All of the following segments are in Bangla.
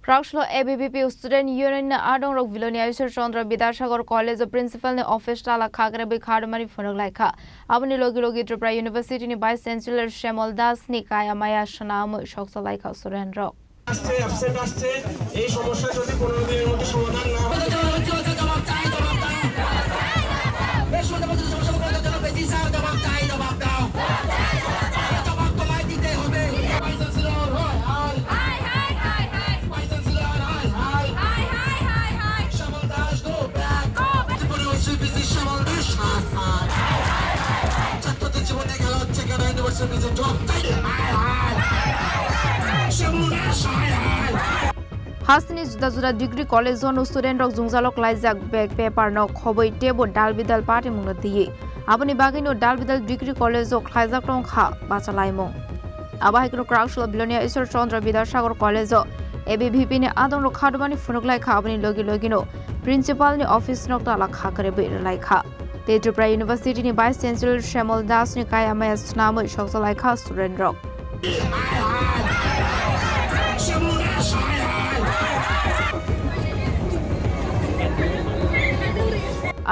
Praxlo ABVP Student Union Adong Rok Vilonia Isur Chandra Bidasagor College Principal ne Office Tala Khagre Bi Khadmani Phonok Laikha Abani Logi Logi Tripura University ni Vice Chancellor Shemal Das ni Kaya Maya Shanam Shoksa Laikha Student Rok absent আসছে এই সমস্যা যদি 15 দিনের মধ্যে সমাধান না হয় Hasni Juda Degree College Zone Student Rok Zungzalok Laizak Bag Paper no Khoboi Tebo Dalbidal Party Mungati Abani Bagino Dalbidal Degree College of Laizak Tong Kha Bachalaimong Abahikro Praxlo Vilonia Isur Chandra Bidasagor College ABVP ne Adong Rok Khadmani Phonok Laikha Abani Logi Logino Principal ni Office Nok Tala Khagre Bi Laikha Tripura University ni Vice Chancellor Shemal Das ni Kaya Maya Shanam Shoksa Laikha Student Rok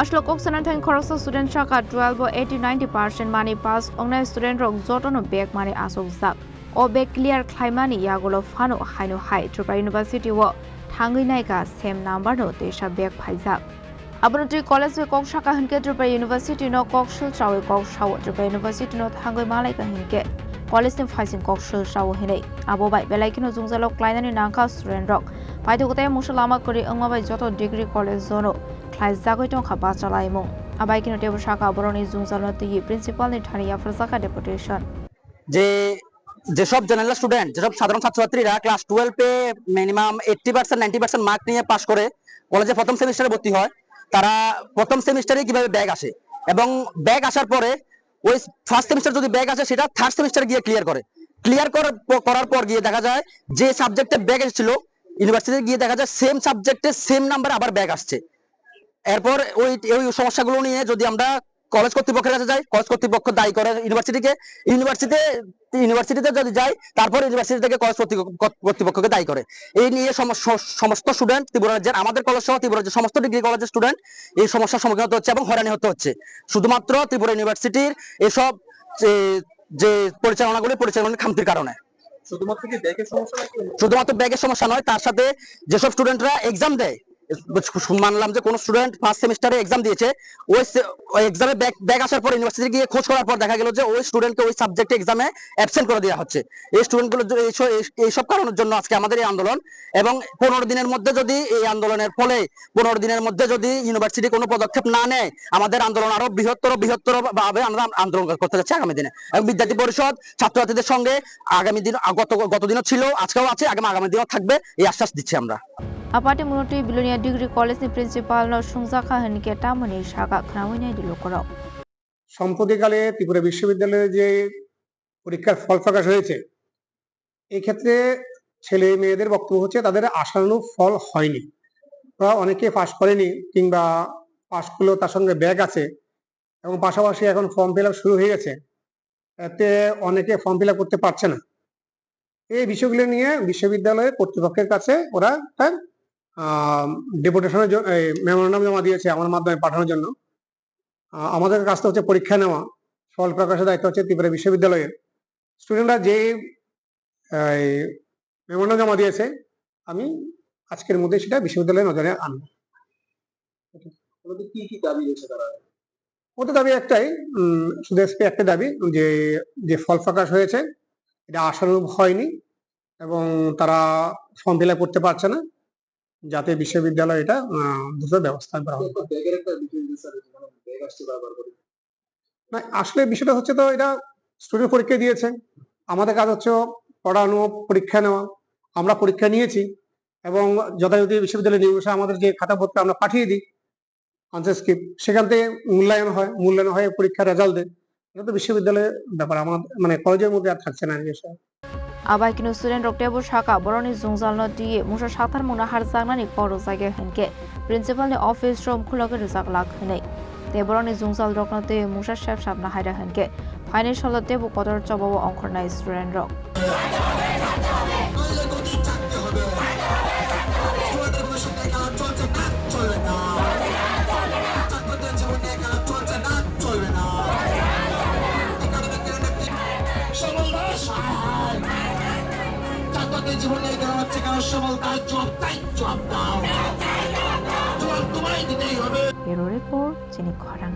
Ashlo Koksanan Thank Khoroksa Student Shaka 12 or 80-90% money pass online student rok Zotono bag money asok zak O bag clear Klaimani Yagolo Fano Haino High Tripura University wo Thangi Naika same number no Desha bag Paizak Abonotri College Kok Shaka Hinke Tripura University no Kokshul Shaw Kok Shaw Tripura University no Thangi Malaika Hinke College ni Faising Kokshul Shaw Hine Abobai Belakino Zungzalok Klainani Nanka student rok Paidokotay Musalama Kori Angmabai Joto Degree College Zono Klaizagoi Tong Khaba Chalaimong Abaikino Tebo Shaka Boroni Zungzaloti Principal ni Thania Forsaka Deputation যেসব জেনারেল স্টুডেন্ট যেসব সাধারণ ছাত্রছাত্রীরা ক্লাস 12 এ মিনিমাম 80% 90% মার্ক নিয়ে পাস করে কলেজে প্রথম সেমিস্টারে ভর্তি হয় তারা প্রথম সেমিস্টারে কিভাবে ব্যাক আসে এবং ব্যাক আসার পরে ওই ফার্স্ট সেমিস্টার যদি ব্যাক আসে সেটা থার্ড সেমিস্টারে গিয়ে ক্লিয়ার করার পর গিয়ে দেখা যায় যে সাবজেক্টে ব্যাক এসেছিল ইউনিভার্সিটিতে গিয়ে দেখা যায় সেম সাবজেক্টে সেম নাম্বারে আবার ব্যাক আসছে এরপর ওই সমস্যাগুলো নিয়ে যদি আমরা কলেজ কর্তৃপক্ষের কাছে যাই কলেজ কর্তৃপক্ষ দায়ী করে ইউনিভার্সিটিতে যদি যাই তারপর ইউনিভার্সিটি থেকে কলেজ কর্তৃপক্ষকে দায়ী করে এই নিয়ে সমস্ত স্টুডেন্ট ত্রিপুরা রাজ্যের আমাদের কলেজ সহ ত্রিপুরা রাজ্যের সমস্ত ডিগ্রি কলেজের স্টুডেন্ট এই সমস্যার সম্মুখীন হতে হচ্ছে এবং হয়রানি হতে হচ্ছে শুধুমাত্র ত্রিপুরা ইউনিভার্সিটির এসব যে পরিচালনার খামতির কারণে শুধুমাত্র ব্যাগের সমস্যা নয় তার সাথে যেসব স্টুডেন্টরা এক্সাম দেয় মানলাম যে কোন স্টুডেন্ট ফার্স্ট সেমিস্টারে এক্সাম দিয়েছে ওই এক্সামে ব্যাক আসার পর ইউনিভার্সিটি গিয়ে খোঁজ করার পর দেখা গেল যে ওই স্টুডেন্টকে ওই সাবজেক্টে এক্সামে অ্যাবসেন্ট করে দেওয়া হচ্ছে এই স্টুডেন্টগুলো এইসব কারণের জন্য আজকে আমাদের এই আন্দোলন এবং 15 দিনের মধ্যে যদি এই আন্দোলনের ফলে 15 দিনের মধ্যে যদি ইউনিভার্সিটি কোনো পদক্ষেপ না নেয় আমাদের আন্দোলন আরো বৃহত্তর ভাবে আমরা আন্দোলন করতে যাচ্ছি আগামী দিনে এবং বিদ্যার্থী পরিষদ ছাত্রছাত্রীদের সঙ্গে আগামী দিন গতদিনও ছিল আজকেও আছে আগামী দিনও থাকবে এই আশ্বাস দিচ্ছি আমরা Aparte Munoti Vilonia Degree College ni Principal no Sungzakha Hinke Tamani Shaka Khrawinai Dilokoro সম্প্রতিকালে Tripura বিশ্ববিদ্যালয়ে যে পরীক্ষার ফল প্রকাশ হয়েছে এই ক্ষেত্রে ছেলে মেয়েদের বক্তব্য হচ্ছে তাদের আশানুরূপ ফল হয়নি বা অনেকে পাশ করেনি কিংবা পাশ করলেও তার সঙ্গে ব্যাক আছে এবং পাশাপাশি এখন ফর্ম ফিল আপ শুরু হয়ে গেছে এতে অনেকে ফর্ম ফিল আপ করতে পারছে না এই বিষয়গুলো নিয়ে বিশ্ববিদ্যালয়ের কর্তৃপক্ষের কাছে ওরা তার ডেপুটেশনের মেমোরেন্ডাম জমা দিয়েছে আমার মাধ্যমে পাঠানোর জন্য আমাদের কাজটা হচ্ছে পরীক্ষা নেওয়া ফল প্রকাশের দায়িত্ব হচ্ছে ত্রিপুরা বিশ্ববিদ্যালয়ের স্টুডেন্টরা যে মেমোরেন্ডাম জমা দিয়েছে আমি আজকের মধ্যে সেটা বিশ্ববিদ্যালয়ের নজরে আনবো ওদের দাবি একটাই শুধু একটা দাবি যে ফল প্রকাশ হয়েছে এটা আশানুরূপ হয়নি এবং তারা ফর্ম ফিল আপ করতে পারছে না যাতে বিশ্ববিদ্যালয় এটা দ্রুত ব্যবস্থা করা হয় না আসলে বিষয়টা হচ্ছে তো এটা স্টুডেন্ট পরীক্ষা দিয়েছে আমাদের কাজ হচ্ছে পড়ানো পরীক্ষা নেওয়া আমরা পরীক্ষা নিয়েছি এবং যথাযথ বিশ্ববিদ্যালয় নির্দেশে আমাদের যে খাতাপত্র আমরা পাঠিয়ে দিই আনসার স্ক্রিপ্ট সেখান থেকে মূল্যায়ন হয়ে পরীক্ষার রেজাল্ট দেয় এটা তো বিশ্ববিদ্যালয়ের ব্যাপার আমার মানে কলেজের মধ্যে আর থাকছে না এই বিষয় Abaikino student Roktebo Shaka Boroni Zungzalno Di Musha Shatar Muna Harzanani Koro Zage Hinke Principal ni Office Room Khulake Rizak Lak Hine Te Boroni Zungzal Roknote Musha Chef Shabna Haida Hinke Financial Tebo Kotor Chobo Onkornai student Rock চাকরি জীবনে কেন হচ্ছে কেন সবল তার জবাব দাও জবাব তোমায় দিতেই হবে ব্যুরো রিপোর্ট চিনি খরাং।